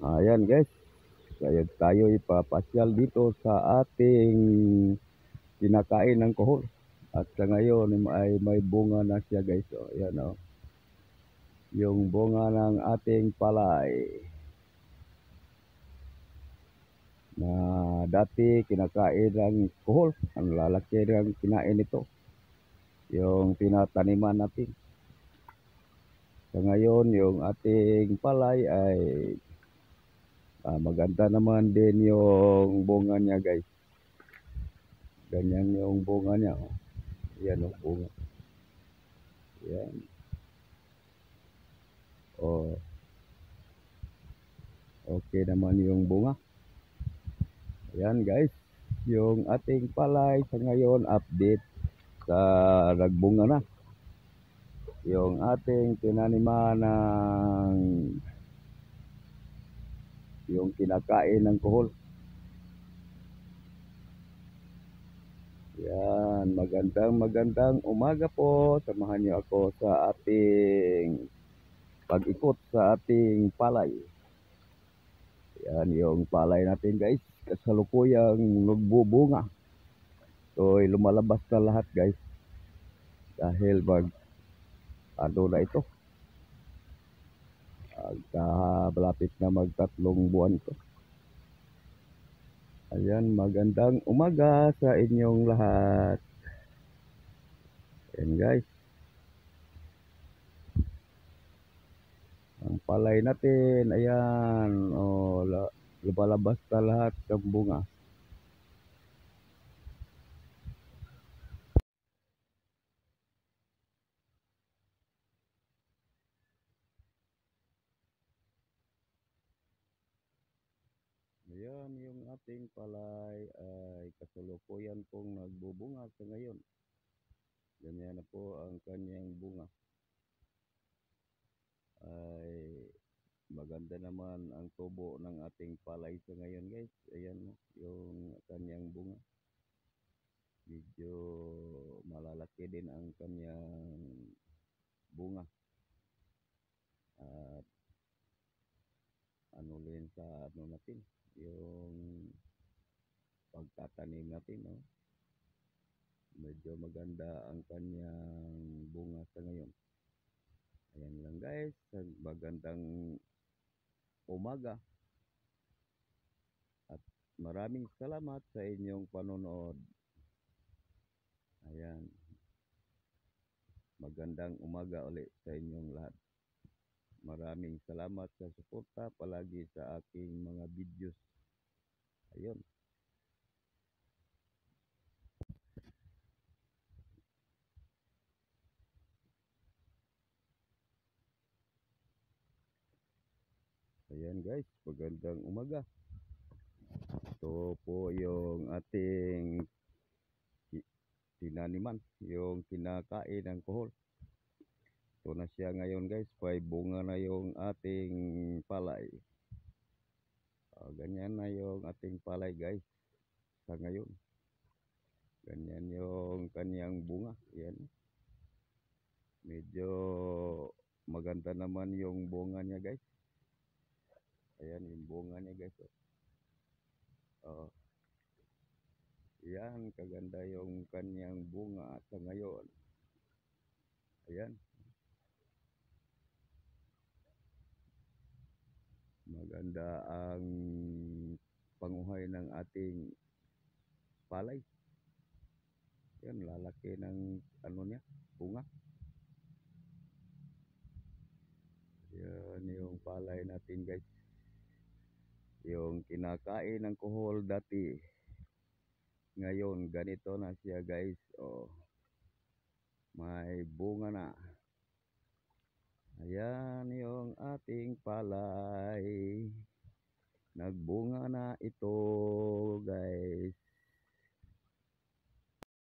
Ayan guys, kaya tayo ipapasyal dito sa ating kinakain ng kuhol. At sa ngayon ay may bunga na siya guys. O, ayan o. Yung bunga ng ating palay na dati kinakain ng kuhol. Ang lalaki ng kinain ito. Yung tinataniman natin. Sa ngayon, yung ating palay ay maganda naman din yung bunga niya guys. Ganyan yung bunga niya. Oh. Yan yung bunga. Yan. Oh, okay naman yung bunga. Yan guys. Yung ating palay sa ngayon update sa nagbunga na. Yung ating tinaniman ng yung kinakain ng kuhol. Yan, magandang umaga po. Samahan niyo ako sa ating pag-ikot sa ating palay. Yan yung palay natin guys. Kasalukuyang nagbubunga. So lumalabas na lahat guys. Dahil ano na ito. Malapit na magtatlong buwan ito. Ayan, magandang umaga sa inyong lahat. Ayan guys. Ang palay natin, ayan, lumalabas na lahat ng bunga. Ayan, yung ating palay ay kasalukuyan pong nagbubunga sa ngayon. Ganyan na po ang kanyang bunga. Ay maganda naman ang tubo ng ating palay sa ngayon guys. Ayan yung kanyang bunga. Medyo malalaki din ang kanyang bunga. At ano rin sa ano natin, yung pagtatanim natin, no? Medyo maganda ang kanyang bunga sa ngayon. Ayan lang guys, magandang umaga. At maraming salamat sa inyong panonood. Ayan. Magandang umaga ulit sa inyong lahat. Maraming salamat sa suporta palagi sa aking mga videos. Ayun. Ayan guys, magandang umaga. Ito po yung ating tinaniman, yung kinakain ng kuhol. Ito na siya ngayon guys, may bunga na yung ating palay. Ganyan na yung ating palay guys sa ngayon. Ganyan yung kanyang bunga. Yan. Medyo maganda naman yung bunga niya guys. Ayan yung bunga niya guys. Yan, kaganda yung kanyang bunga sa ngayon. Ayan. Maganda ang panguhay ng ating palay. Yan, lalaki ng ano niya, bunga. Yan yung palay natin guys. Yung kinakain ng kuhol dati. Ngayon, ganito na siya guys. Oh, may bunga na. Ayan yung ating palay. Nagbunga na ito guys.